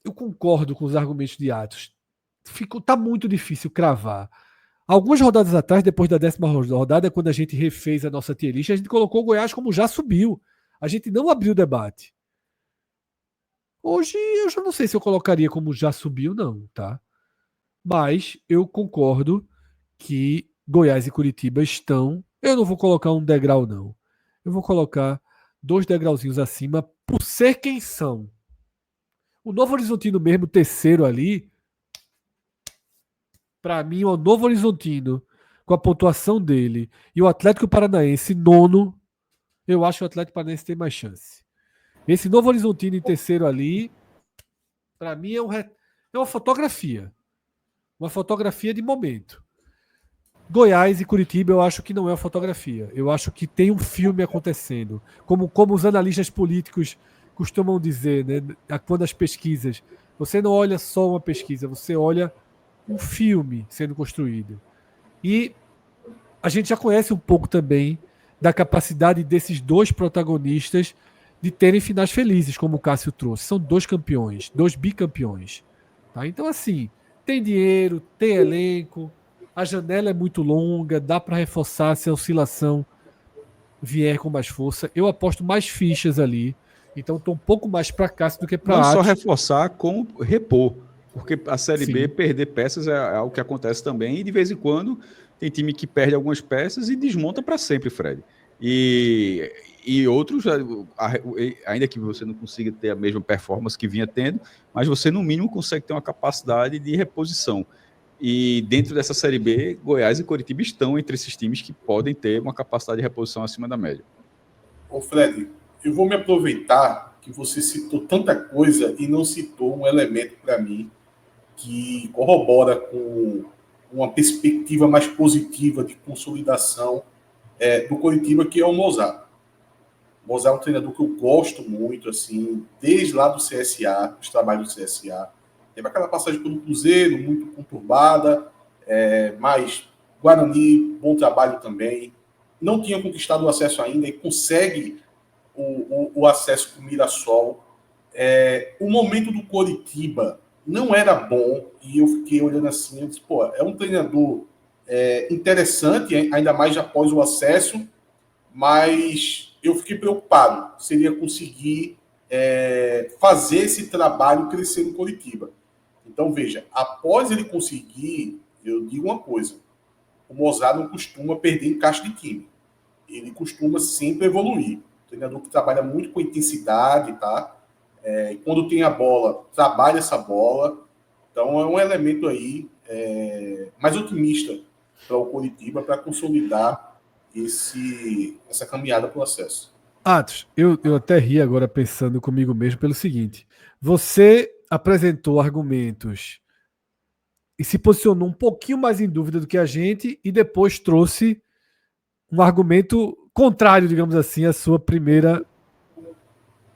Eu concordo com os argumentos de Atos. Tá muito difícil cravar. Algumas rodadas atrás, depois da 10ª rodada, quando a gente refez a nossa tier list, a gente colocou o Goiás como já subiu. A gente não abriu o debate. Hoje eu já não sei se eu colocaria como já subiu, não, tá? Mas eu concordo que Goiás e Curitiba estão. Eu não vou colocar um degrau, não. Eu vou colocar 2 degrauzinhos acima por ser quem são. O Novo Horizontino mesmo, terceiro ali, para mim, o Novo Horizontino, com a pontuação dele, e o Atlético Paranaense, nono, eu acho que o Atlético Paranaense tem mais chance. Esse Novo Horizontino em terceiro ali, para mim, é uma fotografia. Uma fotografia de momento. Goiás e Curitiba, eu acho que não é uma fotografia. Eu acho que tem um filme acontecendo. Como os analistas políticos costumam dizer, né, quando as pesquisas. Você não olha só uma pesquisa, você olha um filme sendo construído. E a gente já conhece um pouco também da capacidade desses dois protagonistas de terem finais felizes, como o Cássio trouxe. São 2 campeões, 2 bicampeões. Tá? Então, assim, tem dinheiro, tem elenco, a janela é muito longa, dá para reforçar se a oscilação vier com mais força. Eu aposto mais fichas ali, então estou um pouco mais para Cássio do que para Atos. Não só reforçar, como repor. Porque a Série Sim. B, perder peças é algo que acontece também, e de vez em quando tem time que perde algumas peças e desmonta para sempre, Fred. E outros, ainda que você não consiga ter a mesma performance que vinha tendo, mas você no mínimo consegue ter uma capacidade de reposição. E dentro dessa Série B, Goiás e Coritiba estão entre esses times que podem ter uma capacidade de reposição acima da média. Ô Fred, eu vou me aproveitar que você citou tanta coisa e não citou um elemento para mim que corrobora com uma perspectiva mais positiva de consolidação do Coritiba, que é o Mozart. O Mozart é um treinador que eu gosto muito, assim, desde lá do CSA, os trabalhos do CSA. Teve aquela passagem pelo Cruzeiro, muito conturbada, mas Guarani, bom trabalho também. Não tinha conquistado o acesso ainda e consegue o acesso com o Mirassol. O momento do Coritiba não era bom e eu fiquei olhando assim, eu disse, pô, é um treinador interessante, ainda mais após o acesso, mas eu fiquei preocupado se ele ia conseguir fazer esse trabalho crescer no Coritiba. Então, veja, após ele conseguir, eu digo uma coisa, o Mozart não costuma perder em caixa de time. Ele costuma sempre evoluir. Um treinador que trabalha muito com intensidade, tá? Quando tem a bola, trabalha essa bola. Então, é um elemento aí mais otimista para o Coritiba para consolidar essa caminhada para o acesso. Atos, eu até ri agora pensando comigo mesmo pelo seguinte. Você apresentou argumentos e se posicionou um pouquinho mais em dúvida do que a gente e depois trouxe um argumento contrário, digamos assim, à sua primeira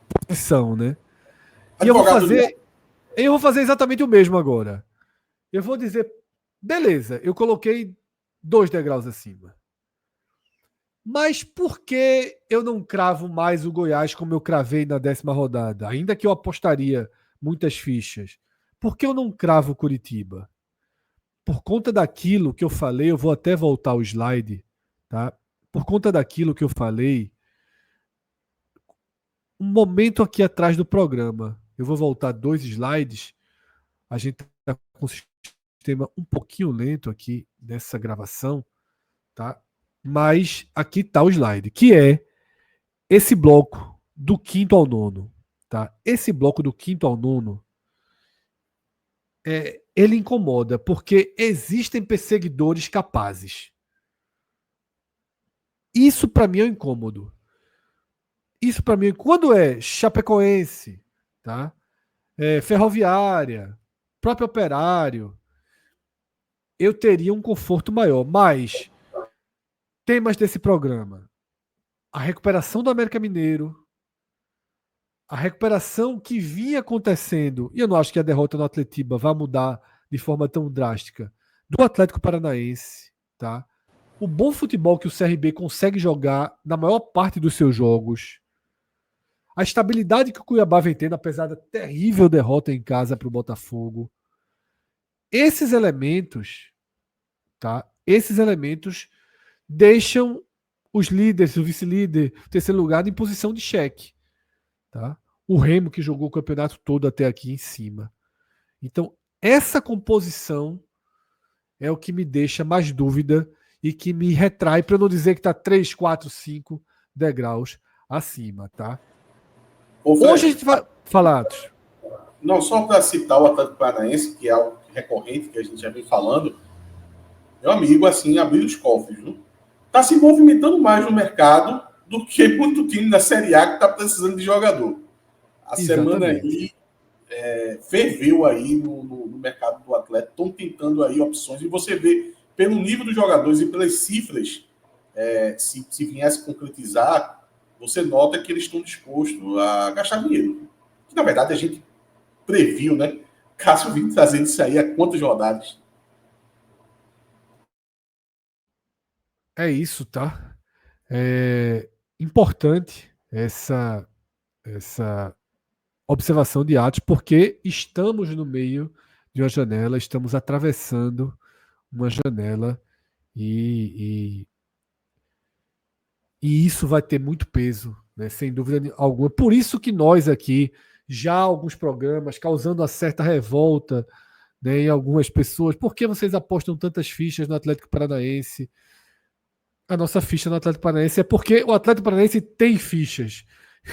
posição, né? E eu vou fazer exatamente o mesmo agora. Eu vou dizer, beleza, eu coloquei 2 degraus acima. Mas por que eu não cravo mais o Goiás como eu cravei na 10ª rodada? Ainda que eu apostaria muitas fichas. Por que eu não cravo o Curitiba? Por conta daquilo que eu falei, eu vou até voltar o slide, tá? Por conta daquilo que eu falei, um momento aqui atrás do programa, eu vou voltar 2 slides, a gente está com o sistema um pouquinho lento aqui nessa gravação, tá? Mas aqui está o slide, que é esse bloco do 5º ao 9º, tá? Esse bloco do 5º ao 9º, ele incomoda, porque existem perseguidores capazes. Isso para mim é um incômodo. Isso para mim, quando é Chapecoense, tá? Ferroviária, próprio Operário, eu teria um conforto maior. Mas temas desse programa: a recuperação do América Mineiro, a recuperação que vinha acontecendo, e eu não acho que a derrota no Atletiba vai mudar de forma tão drástica, do Atlético Paranaense, tá? O bom futebol que o CRB consegue jogar na maior parte dos seus jogos, a estabilidade que o Cuiabá vem tendo, apesar da terrível derrota em casa para o Botafogo. Esses elementos, tá? Esses elementos deixam os líderes, o vice-líder, o terceiro lugar, em posição de cheque. Tá? O Remo, que jogou o campeonato todo até aqui em cima. Então, essa composição é o que me deixa mais dúvida e que me retrai, para eu não dizer que está 3, 4, 5 degraus acima. Tá? Hoje a gente vai falar, Atos. Não, só para citar o Atlético Paranaense, que é algo recorrente, que a gente já vem falando, meu amigo, assim, abriu os cofres, viu? Está se movimentando mais no mercado do que muito time da Série A que está precisando de jogador. A semana aí ferveu aí no mercado do Atlético, estão tentando aí opções, e você vê, pelo nível dos jogadores e pelas cifras, se viesse concretizar, você nota que eles estão dispostos a gastar dinheiro. Que, na verdade, a gente previu, né? Cássio vindo trazendo isso aí há quantas rodadas? É isso, tá? É importante essa observação de Atos, porque estamos no meio de uma janela, estamos atravessando uma janela e isso vai ter muito peso, né? Sem dúvida alguma. Por isso que nós aqui, já alguns programas, causando uma certa revolta, né, em algumas pessoas, por que vocês apostam tantas fichas no Atlético Paranaense? A nossa ficha no Atlético Paranaense é porque o Atlético Paranaense tem fichas.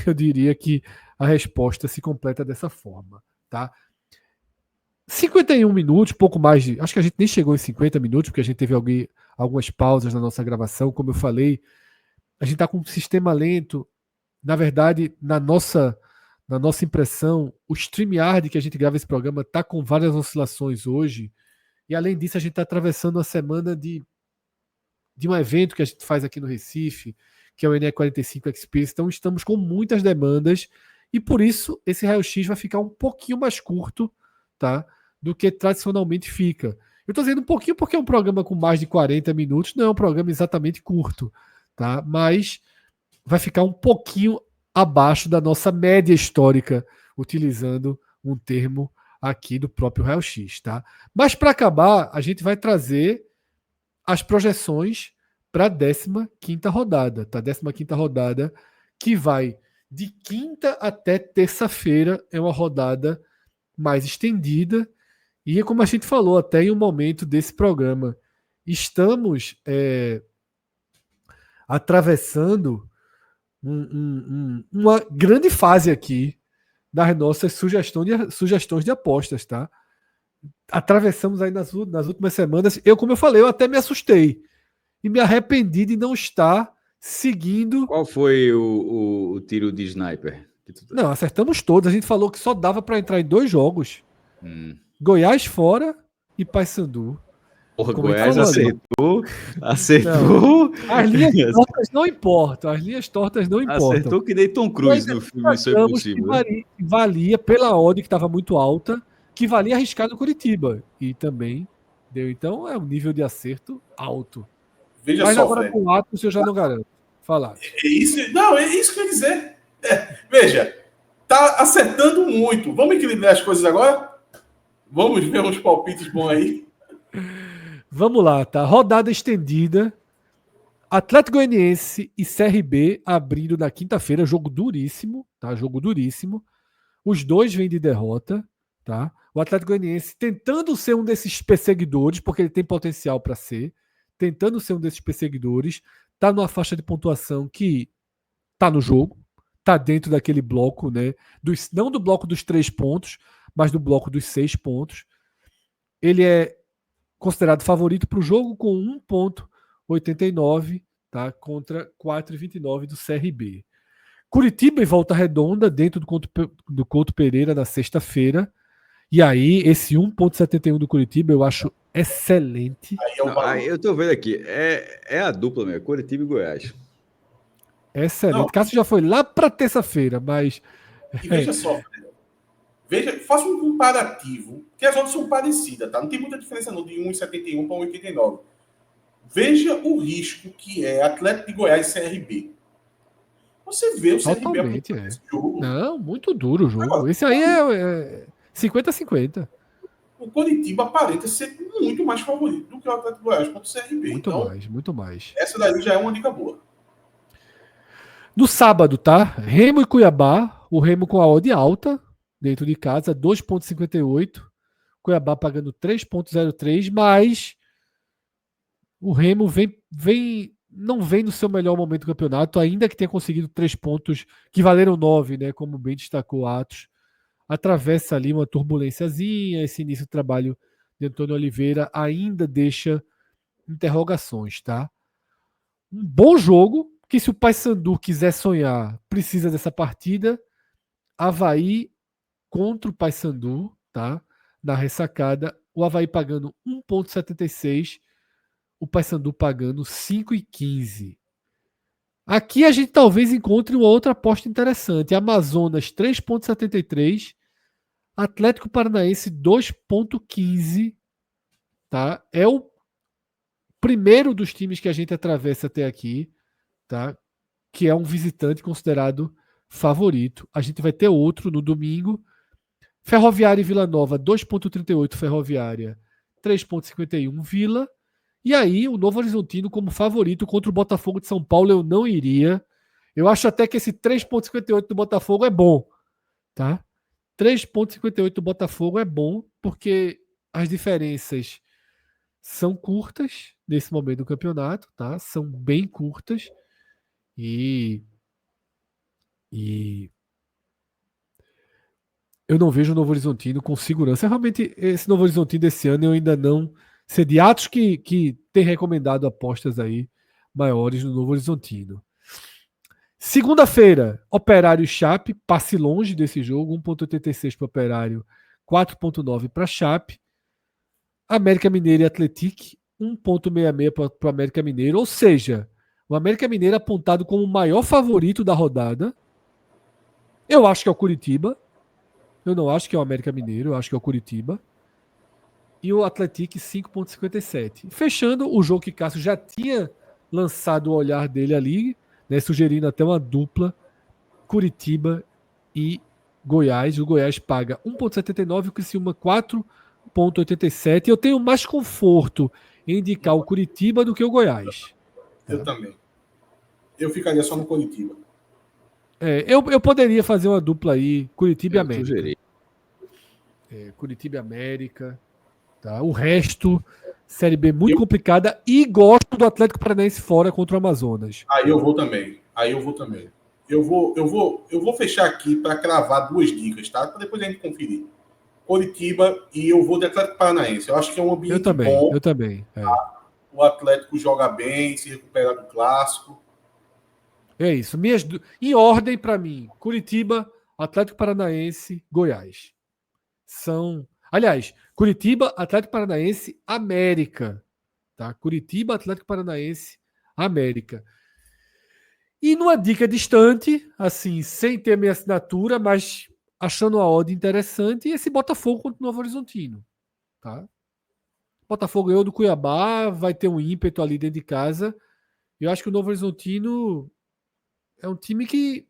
Eu diria que a resposta se completa dessa forma, tá? 51 minutos, pouco mais de... Acho que a gente nem chegou em 50 minutos, porque a gente teve algumas pausas na nossa gravação. Como eu falei, a gente está com um sistema lento. Na verdade, na nossa impressão, o StreamYard que a gente grava esse programa está com várias oscilações hoje. E além disso, a gente está atravessando uma semana de um evento que a gente faz aqui no Recife, que é o NE45 Experience. Então, estamos com muitas demandas e, por isso, esse raio-x vai ficar um pouquinho mais curto, tá, do que tradicionalmente fica. Eu estou dizendo um pouquinho porque é um programa com mais de 40 minutos, não é um programa exatamente curto, tá, mas vai ficar um pouquinho abaixo da nossa média histórica, utilizando um termo aqui do próprio raio-x. Tá? Mas, para acabar, a gente vai trazer as projeções para a 15ª rodada. Tá? 15ª rodada que vai de quinta até terça-feira, é uma rodada mais estendida e, como a gente falou até em um momento desse programa, estamos atravessando uma grande fase aqui das nossas sugestões de apostas, tá? Atravessamos aí nas últimas semanas. Como eu falei, eu até me assustei e me arrependi de não estar seguindo. Qual foi o tiro de sniper? Não, acertamos todos. A gente falou que só dava para entrar em 2 jogos. Goiás fora e Paysandu. Porra, Como a gente Goiás falou ali. acertou. As linhas tortas não importam. As linhas tortas não importam. Acertou que nem Tom Cruise no filme Isso é Impossível. Que valia pela odd que estava muito alta, que valia arriscar no Curitiba. E também deu. Então é um nível de acerto alto. Veja Mas só, agora Fred. com o Atos eu já não garanto. Falar. É isso que eu ia dizer. Veja, tá acertando muito. Vamos equilibrar as coisas agora? Vamos ver uns palpites bons aí. Vamos lá, tá? Rodada estendida. Atlético Goianiense e CRB abrindo na quinta-feira, jogo duríssimo, tá? Jogo duríssimo. Os dois vêm de derrota, tá? O Atlético Goianiense tentando ser um desses perseguidores, porque ele tem potencial para ser, tentando ser um desses perseguidores, tá numa faixa de pontuação que tá no jogo, tá dentro daquele bloco, né? Não do bloco dos 3 pontos, mas do bloco dos 6 pontos. Ele é considerado favorito para o jogo com 1,89, tá? Contra 4,29 do CRB. Curitiba e Volta Redonda dentro do Couto Pereira na sexta-feira. E aí, esse 1,71 do Curitiba eu acho excelente. Aí eu tô vendo aqui. É a dupla mesmo, Curitiba e Goiás. Excelente. Cássio já foi lá para terça-feira, mas. E veja só, Fred. Faça um comparativo, que as outras são parecidas, tá? Não tem muita diferença não, de 1,71 para 1,89. Veja o risco que é Atlético de Goiás e CRB. Você vê o CRB totalmente esse jogo. Não, muito duro o jogo. Agora, Esse aí é 50-50. O Coritiba aparenta ser muito mais favorito do que o Atlético de Goiás contra o CRB. Muito mais. Essa daí já é uma dica boa. No sábado, tá? Remo e Cuiabá. O Remo com a odd alta, dentro de casa, 2,58. Cuiabá pagando 3,03, mas o Remo não vem no seu melhor momento do campeonato, ainda que tenha conseguido 3 pontos que valeram 9, né? Como bem destacou Atos. Atravessa ali uma turbulênciazinha, esse início do trabalho de Antônio Oliveira ainda deixa interrogações, tá? Um bom jogo, que se o Paysandu quiser sonhar, precisa dessa partida. Avaí contra o Paysandu, tá? Na ressacada, o Avaí pagando 1,76, o Paysandu pagando 5,15. Aqui a gente talvez encontre uma outra aposta interessante. Amazonas 3,73, Atlético Paranaense 2,15, tá? É o primeiro dos times que a gente atravessa até aqui, tá? Que é um visitante considerado favorito. A gente vai ter outro no domingo. Ferroviária e Vila Nova 2,38 Ferroviária, 3,51 Vila. E aí o Novo Horizontino como favorito contra o Botafogo de São Paulo eu não iria. Eu acho até que esse 3,58 do Botafogo é bom, tá? 3,58 do Botafogo é bom porque as diferenças são curtas nesse momento do campeonato, tá? São bem curtas e eu não vejo o Novo Horizontino com segurança. Realmente, esse Novo Horizontino desse ano eu ainda não sei de Atos que tem recomendado apostas aí maiores no Novo Horizontino. Segunda-feira, Operário e Chape, passe longe desse jogo, 1,86 para o Operário, 4,9 para a Chape. América Mineiro e Atlético, 1,66 para o América Mineiro, ou seja, o América Mineiro apontado como o maior favorito da rodada. Eu acho que é o Curitiba. Eu não acho que é o América Mineiro, eu acho que é o Curitiba. E o Atlético 5,57. Fechando o jogo que Cássio já tinha lançado o olhar dele ali, né, sugerindo até uma dupla Curitiba e Goiás. O Goiás paga 1,79 e o Criciúma 4,87. Eu tenho mais conforto em indicar o Curitiba do que o Goiás. Tá? Eu também. Eu ficaria só no Curitiba. Eu poderia fazer uma dupla aí, Curitiba e América. Sugeri. Curitiba e América. Tá? O resto, Série B muito complicada e gosto do Atlético Paranaense fora contra o Amazonas. Aí eu vou também. Eu vou fechar aqui para cravar 2 dicas, tá? Para depois a gente conferir. Curitiba e eu vou de Atlético Paranaense. Eu acho que é um ambiente bom. Eu também. Tá? O Atlético joga bem, se recupera do clássico. É isso. Em ordem para mim, Curitiba, Atlético Paranaense, Goiás. Aliás, Curitiba, Atlético Paranaense, América. Tá? Curitiba, Atlético Paranaense, América. E numa dica distante, assim, sem ter minha assinatura, mas achando a odd interessante, esse Botafogo contra o Novo Horizontino. Tá? Botafogo ganhou do Cuiabá, vai ter um ímpeto ali dentro de casa. Eu acho que o Novo Horizontino é um time que.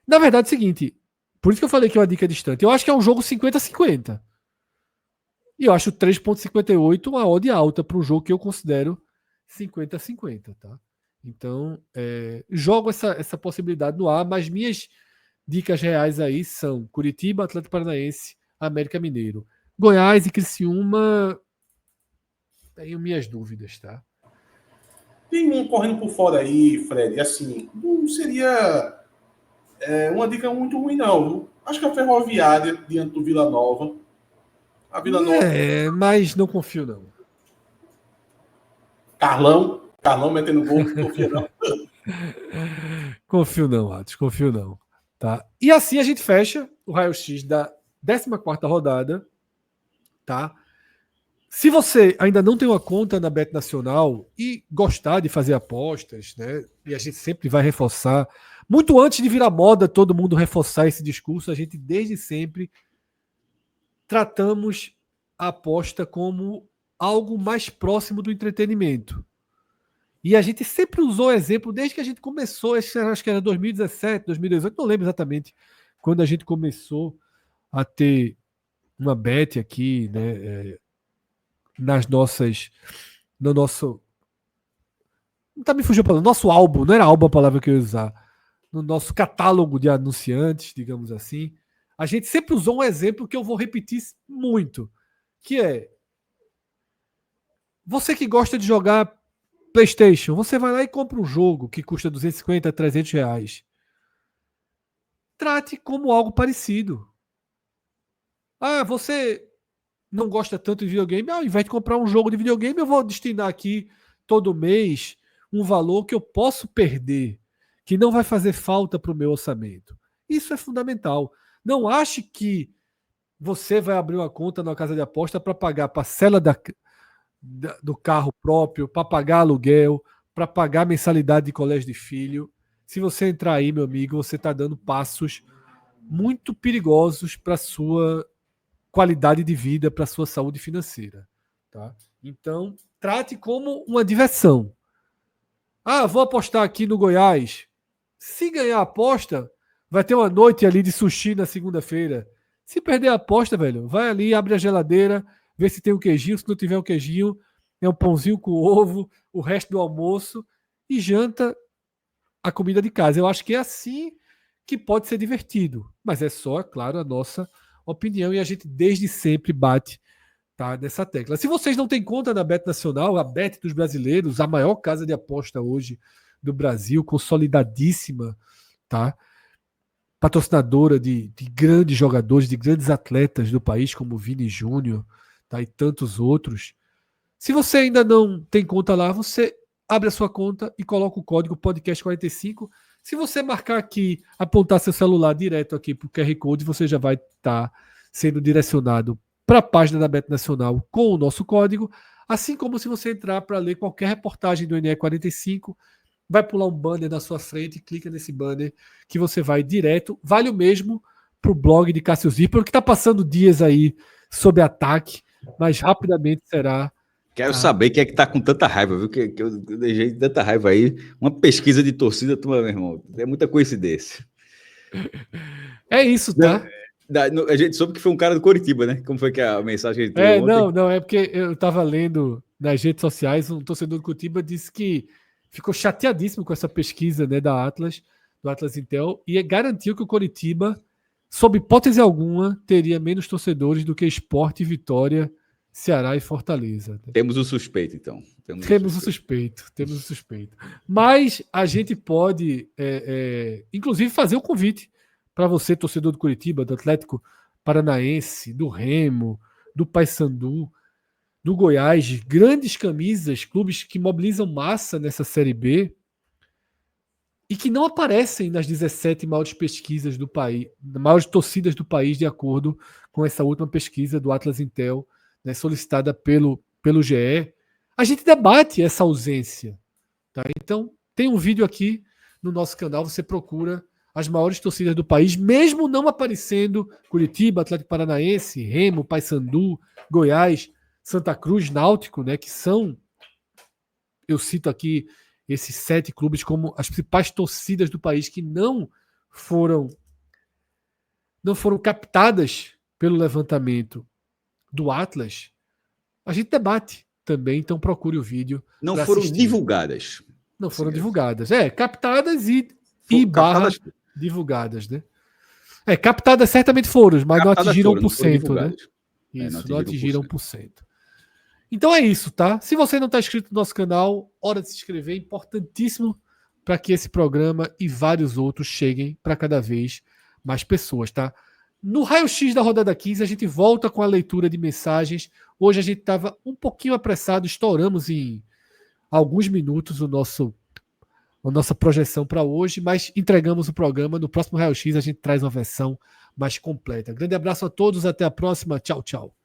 Na verdade, é o seguinte. Por isso que eu falei que é uma dica distante. Eu acho que é um jogo 50-50. E eu acho 3,58 uma odd alta para um jogo que eu considero 50-50. Tá? Então, jogo essa possibilidade no ar, mas minhas dicas reais aí são Curitiba, Atlético Paranaense, América Mineiro. Goiás e Criciúma, tenho minhas dúvidas, tá? Tem um correndo por fora aí, Fred, assim, não seria uma dica muito ruim, não. Viu? Acho que a Ferroviária, diante do Vila Nova. A Vila Nova. Mas não confio, não. Carlão metendo gol, não confia, não. Confio não, Atos, confio não. Tá? E assim a gente fecha o raio-x da 14ª rodada. Tá? Se você ainda não tem uma conta na Bet Nacional e gostar de fazer apostas, né? E a gente sempre vai reforçar, muito antes de virar moda todo mundo reforçar esse discurso, a gente desde sempre tratamos a aposta como algo mais próximo do entretenimento. E a gente sempre usou exemplo desde que a gente começou, acho que era 2017, 2018, não lembro exatamente quando a gente começou a ter uma bet aqui, né, nas nossas, no nosso, não tá me fugindo a palavra, nosso álbum, não era álbum a palavra que eu ia usar, no nosso catálogo de anunciantes, digamos assim, a gente sempre usou um exemplo que eu vou repetir muito, que é você que gosta de jogar PlayStation, você vai lá e compra um jogo que custa 250, 300 reais. Trate como algo parecido. Ah, você não gosta tanto de videogame? Ao invés de comprar um jogo de videogame, eu vou destinar aqui todo mês um valor que eu posso perder, que não vai fazer falta para o meu orçamento. Isso é fundamental. Não ache que você vai abrir uma conta na casa de aposta para pagar a parcela do carro próprio, para pagar aluguel, para pagar mensalidade de colégio de filho. Se você entrar aí, meu amigo, você está dando passos muito perigosos para a sua qualidade de vida, para a sua saúde financeira. Tá? Então, trate como uma diversão. Ah, vou apostar aqui no Goiás. Se ganhar a aposta, vai ter uma noite ali de sushi na segunda-feira. Se perder a aposta, velho, vai ali, abre a geladeira, vê se tem um queijinho. Se não tiver um queijinho, é um pãozinho com ovo, o resto do almoço e janta a comida de casa. Eu acho que é assim que pode ser divertido. Mas é só, é claro, a nossa opinião e a gente desde sempre bate, tá, nessa tecla. Se vocês não têm conta na Bet Nacional, a Bet dos brasileiros, a maior casa de aposta hoje do Brasil, consolidadíssima, tá? Patrocinadora de grandes jogadores, de grandes atletas do país, como o Vini Júnior, tá? E tantos outros. Se você ainda não tem conta lá, você abre a sua conta e coloca o código podcast45. Se você marcar aqui, apontar seu celular direto aqui para o QR Code, você já vai estar sendo direcionado para a página da Bet Nacional com o nosso código, assim como se você entrar para ler qualquer reportagem do NE45, vai pular um banner na sua frente, clica nesse banner que você vai direto. Vale o mesmo para o blog de Cássio Zirpolo, que está passando dias aí sob ataque, mas rapidamente será. Quero saber quem é que tá com tanta raiva, viu? Que eu deixei tanta raiva aí. Uma pesquisa de torcida, tu, meu irmão. É muita coincidência. É isso, tá? A gente soube que foi um cara do Coritiba, né? Como foi que a mensagem que ele ontem? Não, é porque eu tava lendo nas redes sociais, um torcedor do Coritiba disse que ficou chateadíssimo com essa pesquisa, né, da Atlas, do Atlas Intel, e garantiu que o Coritiba, sob hipótese alguma, teria menos torcedores do que Sport e Vitória, Ceará e Fortaleza. Temos o suspeito, então. Temos o suspeito. Mas a gente pode, inclusive, fazer o convite para você, torcedor do Curitiba, do Atlético Paranaense, do Remo, do Paysandu, do Goiás, grandes camisas, clubes que mobilizam massa nessa Série B. e que não aparecem nas 17 maiores pesquisas do país, maiores torcidas do país, de acordo com essa última pesquisa do Atlas Intel, né, solicitada pelo GE. A gente debate essa ausência. Tá? Então, tem um vídeo aqui no nosso canal, você procura as maiores torcidas do país, mesmo não aparecendo Curitiba, Atlético Paranaense, Remo, Paysandu, Goiás, Santa Cruz, Náutico, né, que são, eu cito aqui esses 7 clubes como as principais torcidas do país que não foram captadas pelo levantamento do Atlas. A gente debate também, então procure o vídeo. Não foram assistir. Divulgadas. Não foram divulgadas. Captadas e captadas, divulgadas, né? Captadas certamente foram, mas captadas não atingiram 1%, né? Isso, não atingiram 1%. Então é isso, tá? Se você não está inscrito no nosso canal, hora de se inscrever, importantíssimo para que esse programa e vários outros cheguem para cada vez mais pessoas, tá? No raio-x da rodada 15, a gente volta com a leitura de mensagens. Hoje a gente estava um pouquinho apressado, estouramos em alguns minutos a nossa projeção para hoje, mas entregamos o programa. No próximo raio-x a gente traz uma versão mais completa. Grande abraço a todos, até a próxima. Tchau, tchau.